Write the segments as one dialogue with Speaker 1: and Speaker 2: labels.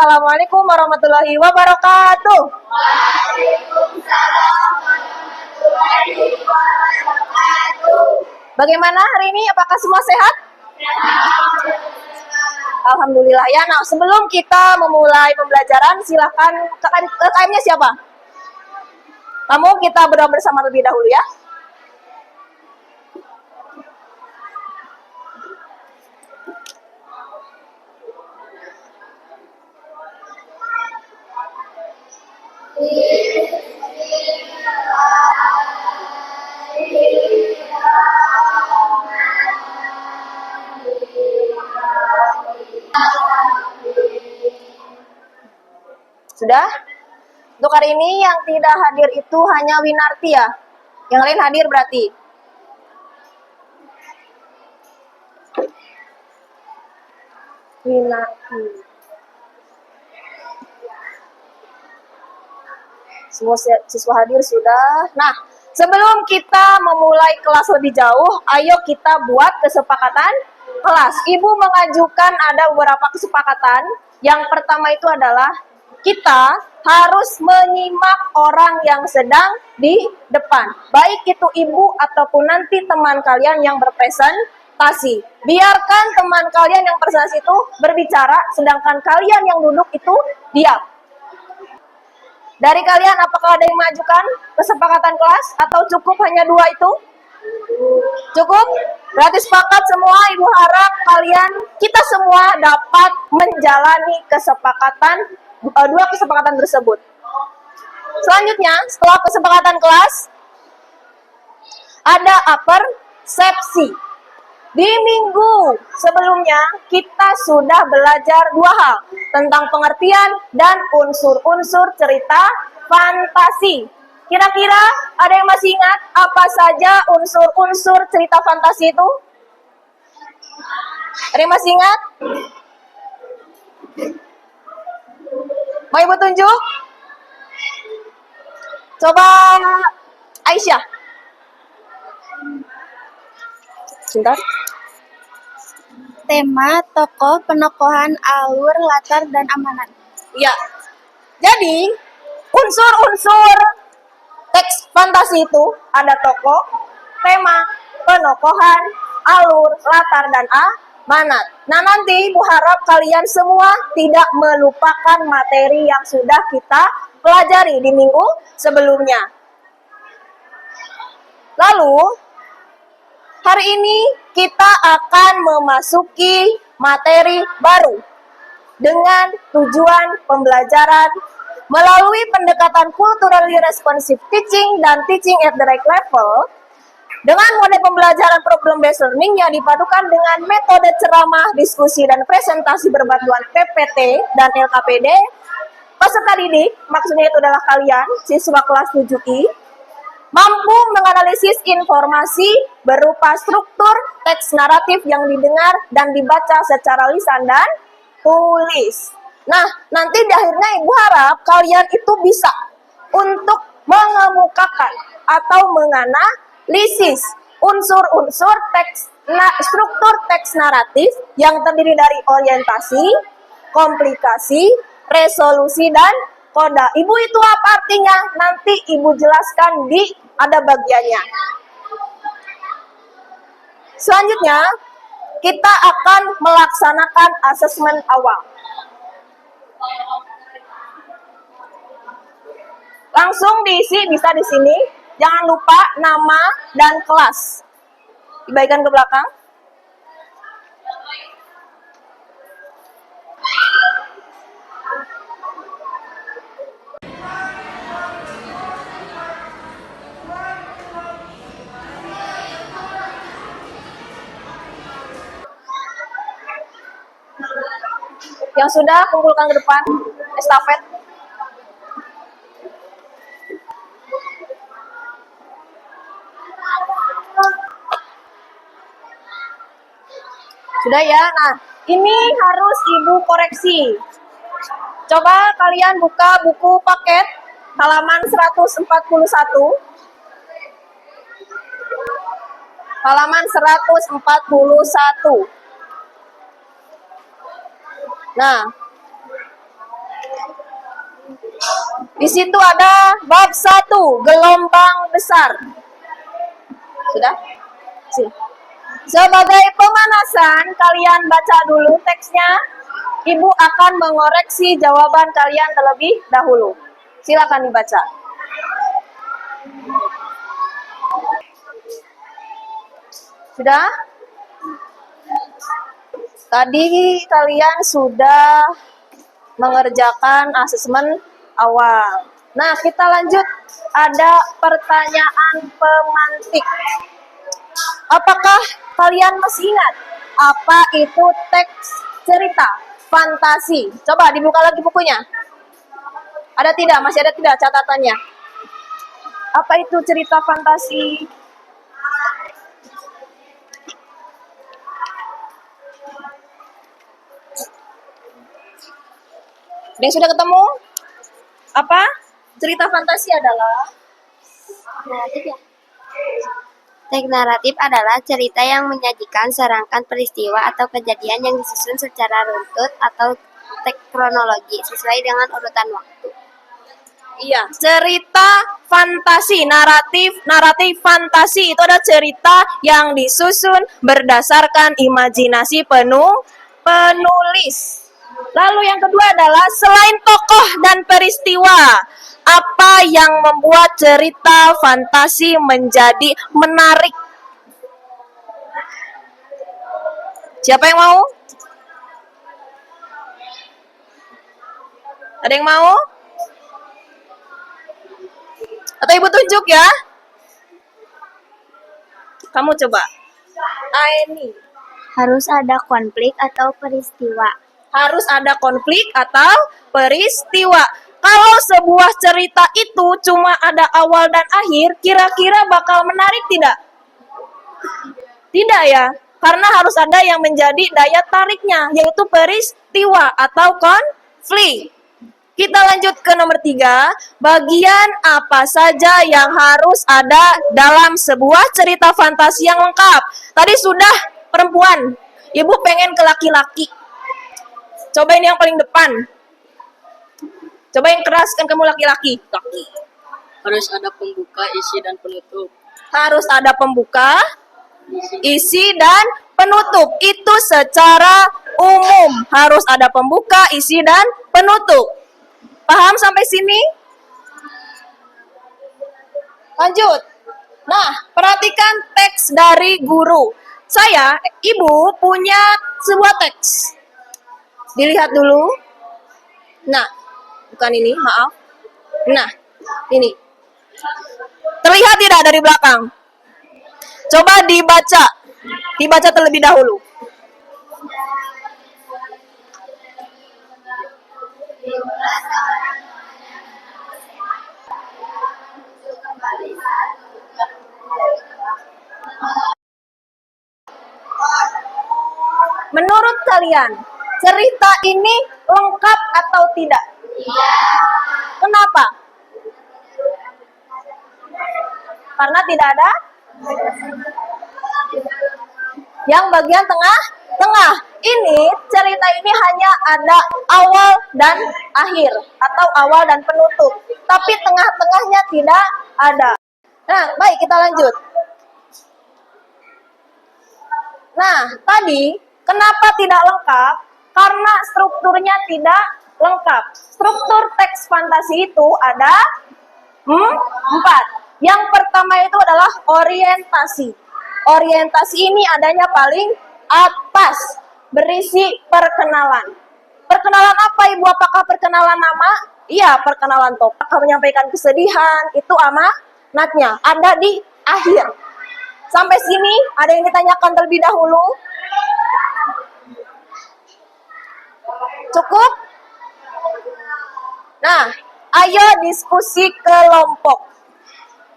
Speaker 1: Assalamualaikum warahmatullahi wabarakatuh.
Speaker 2: Waalaikumsalam warahmatullahi wabarakatuh.
Speaker 1: Bagaimana hari ini? Apakah semua sehat? Alhamdulillah ya. Nah, sebelum kita memulai pembelajaran, silakan KKM-nya siapa? Kamu, kita berdoa bersama terlebih dahulu ya. Sudah? Untuk hari ini yang tidak hadir itu hanya Winarti ya. Yang lain hadir berarti. Winarti. Semua siswa hadir sudah. Nah, sebelum kita memulai kelas lebih jauh, ayo kita buat kesepakatan kelas. Ibu mengajukan ada beberapa kesepakatan. Yang pertama itu adalah kita harus menyimak orang yang sedang di depan. Baik itu ibu ataupun nanti teman kalian yang berpresentasi. Biarkan teman kalian yang presentasi itu berbicara, sedangkan kalian yang duduk itu diam. Dari kalian, apakah ada yang mengajukan kesepakatan kelas atau cukup hanya dua itu? Cukup? Berarti sepakat semua. Ibu harap kita semua dapat menjalani dua kesepakatan tersebut. Selanjutnya, setelah kesepakatan kelas, ada persepsi. Di minggu sebelumnya, kita sudah belajar dua hal, tentang pengertian dan unsur-unsur cerita fantasi. Kira-kira ada yang masih ingat apa saja unsur-unsur cerita fantasi itu? Ada yang masih ingat? Mau ibu tunjuk? Coba Aisyah. Sebentar.
Speaker 2: Tema, tokoh, penokohan, alur, latar, dan amanat.
Speaker 1: Ya. Jadi, unsur-unsur teks fantasi itu ada tokoh, tema, penokohan, alur, latar, dan amanat. Nah, nanti Ibu harap kalian semua tidak melupakan materi yang sudah kita pelajari di minggu sebelumnya. Lalu, hari ini kita akan memasuki materi baru dengan tujuan pembelajaran melalui pendekatan culturally responsive teaching dan teaching at the right level dengan model pembelajaran problem based learning yang dipadukan dengan metode ceramah, diskusi, dan presentasi berbantuan PPT dan LKPD. Peserta didik, maksudnya itu adalah kalian, siswa kelas 7I, mampu menganalisis informasi berupa struktur teks naratif yang didengar dan dibaca secara lisan dan tulis. Nah, nanti di akhirnya Ibu harap kalian itu bisa untuk mengemukakan atau menganalisis unsur-unsur struktur teks naratif yang terdiri dari orientasi, komplikasi, resolusi, dan koda. Ibu itu apa artinya? Nanti Ibu jelaskan ada bagiannya. Selanjutnya, kita akan melaksanakan asesmen awal. Langsung diisi, bisa di sini. Jangan lupa nama dan kelas. Dibagikan ke belakang. Yang sudah, kumpulkan ke depan. Estafet. Sudah ya? Nah, ini harus Ibu koreksi. Coba kalian buka buku paket halaman 141. Halaman 141. Nah, Di situ ada bab 1, gelombang besar. Sudah? Sini. Sebagai pemanasan, kalian baca dulu teksnya. Ibu akan mengoreksi jawaban kalian terlebih dahulu. Silakan dibaca. Sudah? Tadi kalian sudah mengerjakan asesmen awal. Nah, kita lanjut. Ada pertanyaan pemantik. Apakah kalian masih ingat apa itu teks cerita fantasi? Coba dibuka lagi bukunya. Ada tidak? Masih ada tidak catatannya? Apa itu cerita fantasi? Ada yang sudah ketemu? Apa? Cerita fantasi adalah
Speaker 2: Naratif ya. Teks naratif adalah cerita yang menyajikan serangkaian peristiwa atau kejadian yang disusun secara runtut atau teks kronologi sesuai dengan urutan waktu.
Speaker 1: iya, cerita fantasi, naratif fantasi itu adalah cerita yang disusun berdasarkan imajinasi penulis. Lalu yang kedua adalah selain tokoh dan peristiwa, apa yang membuat cerita fantasi menjadi menarik? Siapa yang mau? Ada yang mau? Atau ibu tunjuk ya? Kamu coba. Ini.
Speaker 2: Harus ada konflik atau peristiwa.
Speaker 1: Harus ada konflik atau peristiwa. Kalau sebuah cerita itu cuma ada awal dan akhir, kira-kira bakal menarik tidak? Tidak ya, karena harus ada yang menjadi daya tariknya, yaitu peristiwa atau konflik. Kita lanjut ke nomor 3, bagian apa saja yang harus ada dalam sebuah cerita fantasi yang lengkap. Tadi sudah perempuan, ibu pengen ke laki-laki. Cobain yang paling depan. Coba yang keras, kan kamu laki-laki.
Speaker 3: Harus ada pembuka, isi, dan penutup.
Speaker 1: Harus ada pembuka, isi, dan penutup. Itu secara umum. Harus ada pembuka, isi, dan penutup. Paham sampai sini? Lanjut. Nah, perhatikan teks dari guru. Saya, ibu, punya sebuah teks. Dilihat dulu. Nah, bukan ini, maaf. Nah, ini. Terlihat tidak dari belakang? Coba dibaca. Dibaca terlebih dahulu. Menurut kalian, cerita ini lengkap atau tidak? Iya. Kenapa? Karena tidak ada yang bagian tengah. Ini cerita ini hanya ada awal dan akhir atau awal dan penutup, tapi tengah-tengahnya tidak ada. Nah, baik, kita lanjut. Nah, tadi kenapa tidak lengkap? Karena strukturnya tidak lengkap. Struktur teks fantasi itu ada 4. Yang pertama itu adalah orientasi. Orientasi ini adanya paling atas, berisi perkenalan. Perkenalan apa, Ibu? Apakah perkenalan nama? Iya, perkenalan tokoh. Apakah menyampaikan kesedihan? Itu amanatnya. Ada di akhir. Sampai sini, ada yang ditanyakan terlebih dahulu? Cukup? Nah, ayo diskusi kelompok.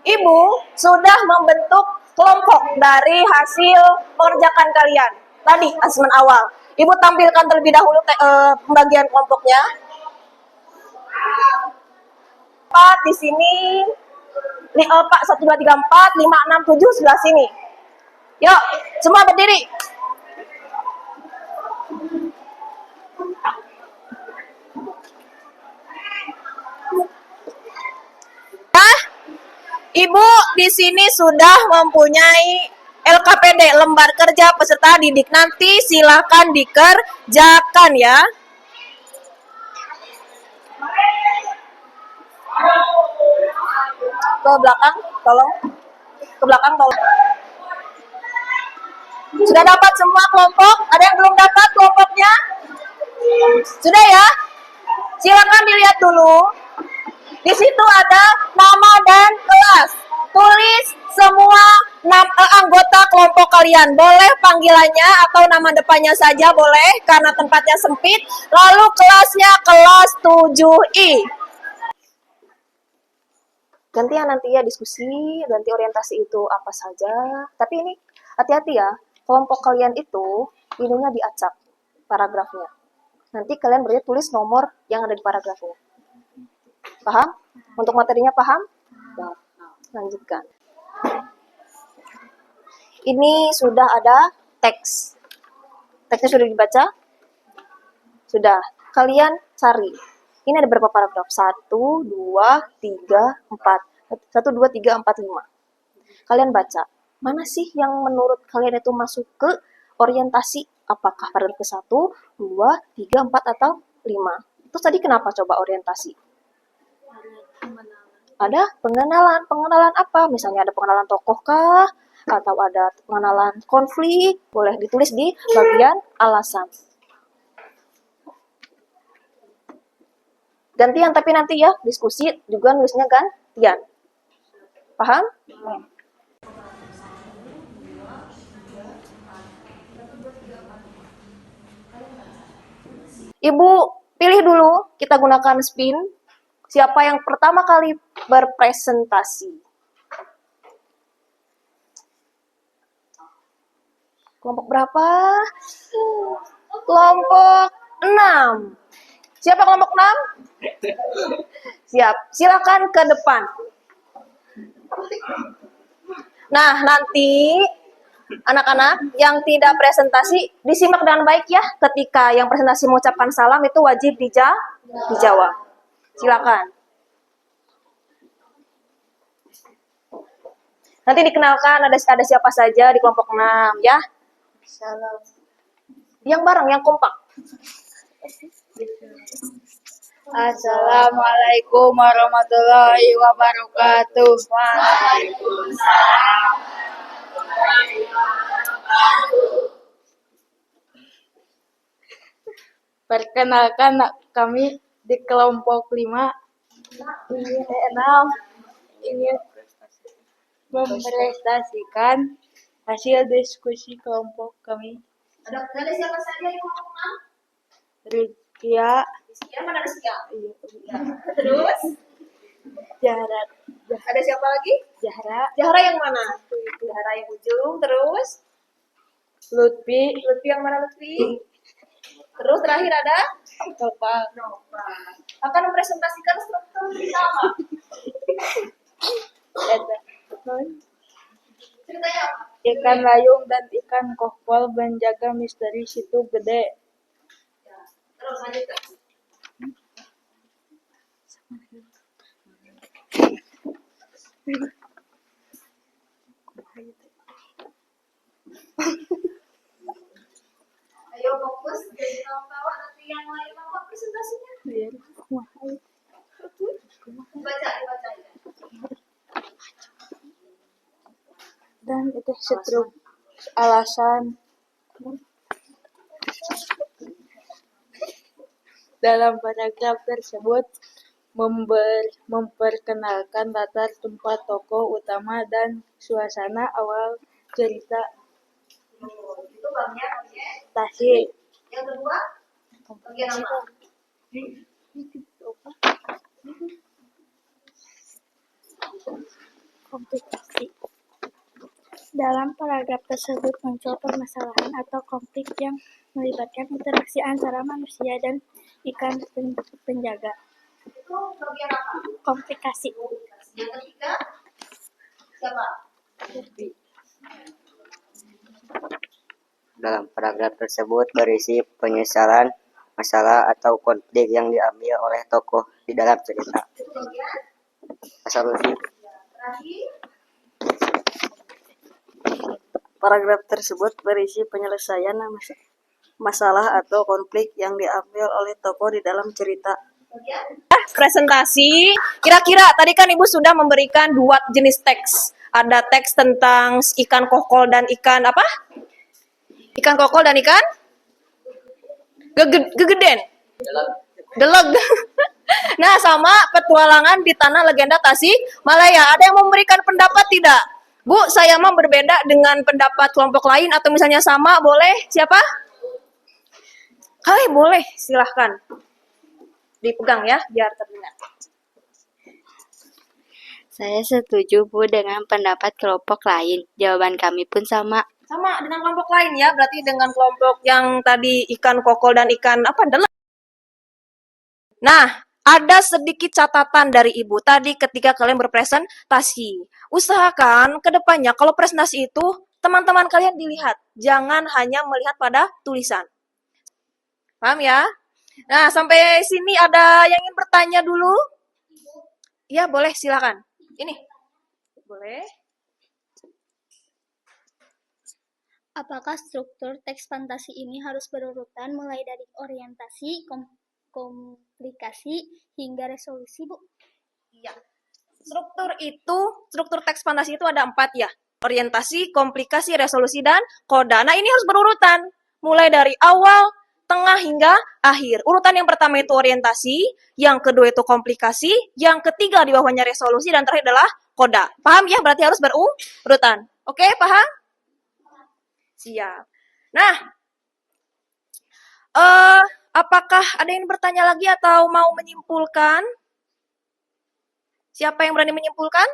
Speaker 1: Ibu sudah membentuk kelompok dari hasil pengerjakan kalian. Tadi, asesmen awal. Ibu tampilkan terlebih dahulu pembagian kelompoknya. Pak, di sini. Pak, 1, 2, 3, 4, 5, 6, 7, sebelah sini. Yuk, semua berdiri. Ibu di sini sudah mempunyai LKPD, lembar kerja peserta didik. Nanti silakan dikerjakan ya. Ke belakang, tolong. Ke belakang, tolong. Sudah dapat semua kelompok? Ada yang belum dapat kelompoknya? Sudah ya? Silakan dilihat dulu. Di situ ada nama dan kelas. Tulis semua anggota kelompok kalian. Boleh panggilannya atau nama depannya saja boleh karena tempatnya sempit. Lalu kelasnya kelas 7I. Gantian nanti ya diskusi, ganti orientasi itu apa saja. Tapi ini hati-hati ya. Kelompok kalian itu ininya diacak paragrafnya. Nanti kalian berarti tulis nomor yang ada di paragrafnya. Paham? Untuk materinya paham? Lanjutkan. Ini sudah ada teks. Teksnya sudah dibaca? Sudah. Kalian cari. Ini ada berapa paragraf? 1, 2, 3, 4. 1, 2, 3, 4, 5. Kalian baca. Mana sih yang menurut kalian itu masuk ke orientasi? Apakah paragraf ke-1, 2, 3, 4, atau 5? Terus tadi kenapa coba orientasi? Ada pengenalan. Pengenalan apa? Misalnya ada pengenalan tokoh kah? Atau ada pengenalan konflik? Boleh ditulis di bagian alasan. Gantian, tapi nanti ya, diskusi juga nulisnya gantian. Paham? Ibu, pilih dulu, kita gunakan spin. Siapa yang pertama kali berpresentasi? Kelompok berapa? Kelompok 6. Siapa kelompok 6? Siap. Silakan ke depan. Nah, nanti anak-anak yang tidak presentasi disimak dengan baik ya. Ketika yang presentasi mengucapkan salam itu wajib dijawab. Silakan. Nanti dikenalkan ada siapa saja di kelompok 6 ya. Yang bareng, yang kompak.
Speaker 3: Assalamualaikum warahmatullahi wabarakatuh. Waalaikumsalam. Perkenalkan kami di kelompok 5 ingin mempresentasikan hasil diskusi kelompok kami.
Speaker 1: Ada siapa saja di kelompok 6?
Speaker 3: Rizkia,
Speaker 1: Rizkia, mana Rizkia? Ya. Terus?
Speaker 3: Zahra,
Speaker 1: Ada siapa lagi?
Speaker 3: Zahra,
Speaker 1: Zahra yang mana? Zahra yang ujung, terus?
Speaker 3: Lutfi,
Speaker 1: Lutfi yang mana Lutfi? Terus terakhir ada?
Speaker 3: Topal.
Speaker 1: Akan mempresentasikan struktur cerita apa? Ceritanya apa?
Speaker 3: Ikan layung dan ikan kokpol menjaga misteri situ gede.
Speaker 1: Ya. Terus lanjutkan. Ayo fokus, jadi tawa nanti yang lain apa presentasinya? Baca.
Speaker 3: Dan itu struktur alasan dalam paragraf tersebut memperkenalkan latar tempat tokoh utama dan suasana awal cerita.
Speaker 1: Itu bagian
Speaker 3: Tasik.
Speaker 1: yang kedua, bagian apa?
Speaker 4: Komplikasi. Dalam paragraf tersebut muncul permasalahan atau konflik yang melibatkan interaksi antara manusia dan ikan penjaga.
Speaker 1: Itu bagian apa?
Speaker 4: Komplikasi.
Speaker 1: Yang ketiga, siapa?
Speaker 5: Dalam paragraf tersebut berisi penyesalan masalah atau konflik yang diambil oleh tokoh di dalam cerita.
Speaker 1: Itu bagian
Speaker 5: Asal Lutfi.
Speaker 6: Paragraf tersebut berisi penyelesaian masalah atau konflik yang diambil oleh tokoh di dalam cerita.
Speaker 1: Presentasi. Kira-kira tadi kan Ibu sudah memberikan 2 jenis teks. Ada teks tentang ikan kokol dan ikan apa? Ikan kokol dan ikan gegeden. Deleg. Nah, sama petualangan di tanah legenda Tasikmalaya. Ada yang memberikan pendapat tidak? Bu, saya mah berbeda dengan pendapat kelompok lain atau misalnya sama, boleh? Siapa? Hai, boleh. Silahkan. Dipegang ya, biar terdengar.
Speaker 2: Saya setuju Bu dengan pendapat kelompok lain. Jawaban kami pun sama.
Speaker 1: Sama dengan kelompok lain ya, berarti dengan kelompok yang tadi ikan kokol dan ikan apa? Deleg. Nah, ada sedikit catatan dari Ibu tadi ketika kalian berpresentasi. Usahakan ke depannya kalau presentasi itu teman-teman kalian dilihat, jangan hanya melihat pada tulisan. Paham ya? Nah, sampai sini ada yang ingin bertanya dulu? Ya, boleh, silakan. Ini. Boleh.
Speaker 4: Apakah struktur teks fantasi ini harus berurutan mulai dari orientasi, komplikasi, hingga resolusi, Bu?
Speaker 1: Iya. Struktur teks fantasi itu ada 4 ya. Orientasi, komplikasi, resolusi, dan koda. Nah, ini harus berurutan. Mulai dari awal, tengah, hingga akhir. Urutan yang pertama itu orientasi, yang kedua itu komplikasi, yang ketiga di bawahnya resolusi, dan terakhir adalah koda. Paham ya? Berarti harus berurutan. Oke, paham? Siap. Nah, apakah ada yang bertanya lagi atau mau menyimpulkan? Siapa yang berani menyimpulkan?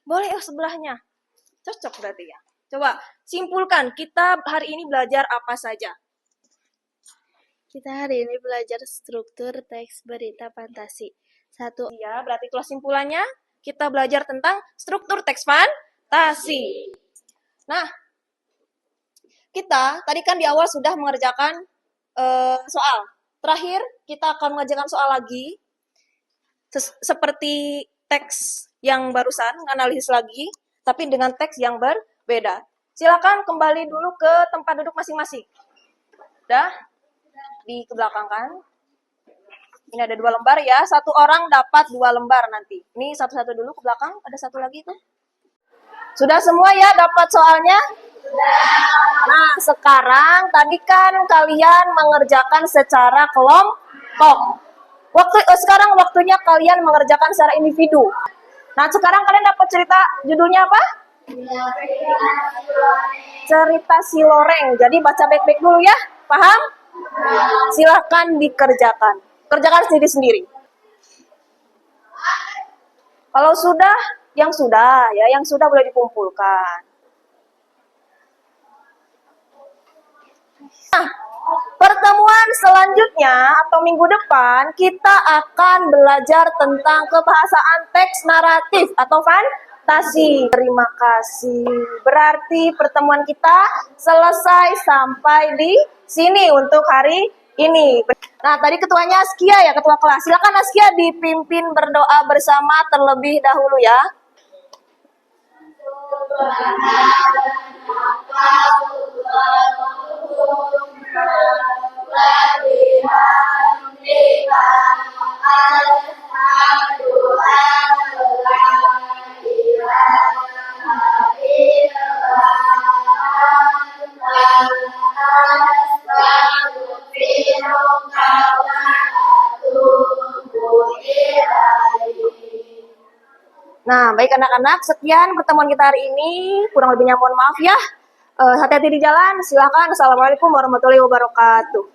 Speaker 1: Boleh, sebelahnya. Cocok berarti ya. Coba, simpulkan. Kita hari ini belajar apa saja?
Speaker 3: Kita hari ini belajar struktur teks berita fantasi. 1.
Speaker 1: Ya, berarti kesimpulannya kita belajar tentang struktur teks fantasi. Nah, kita tadi kan di awal sudah mengerjakan soal. Terakhir, kita akan mengerjakan soal lagi. Seperti teks yang barusan, analisis lagi, tapi dengan teks yang berbeda. Silakan kembali dulu ke tempat duduk masing-masing. Udah? Di kebelakangkan. Ini ada 2 lembar ya. 1 orang dapat 2 lembar nanti. Ini satu-satu dulu ke belakang. Ada 1 lagi tuh. Sudah semua ya dapat soalnya? Nah, sekarang tadi kan kalian mengerjakan secara kelompok. Sekarang waktunya kalian mengerjakan secara individu. Nah, sekarang kalian dapat cerita judulnya apa? Cerita si Loreng. Jadi baca baik-baik dulu ya. Paham? Silahkan dikerjakan. Kerjakan sendiri-sendiri. Kalau sudah, yang sudah boleh dikumpulkan. Nah, pertemuan selanjutnya atau minggu depan kita akan belajar tentang kebahasaan teks naratif atau fantasi. Terima kasih. Berarti pertemuan kita selesai sampai di sini untuk hari ini. Nah, tadi ketuanya Askia ya, ketua kelas. Silakan Askia dipimpin berdoa bersama terlebih dahulu ya. Nah, baik anak-anak, sekian pertemuan kita hari ini. Kurang lebihnya mohon maaf ya. Hati-hati di jalan. Silakan. Assalamualaikum warahmatullahi wabarakatuh.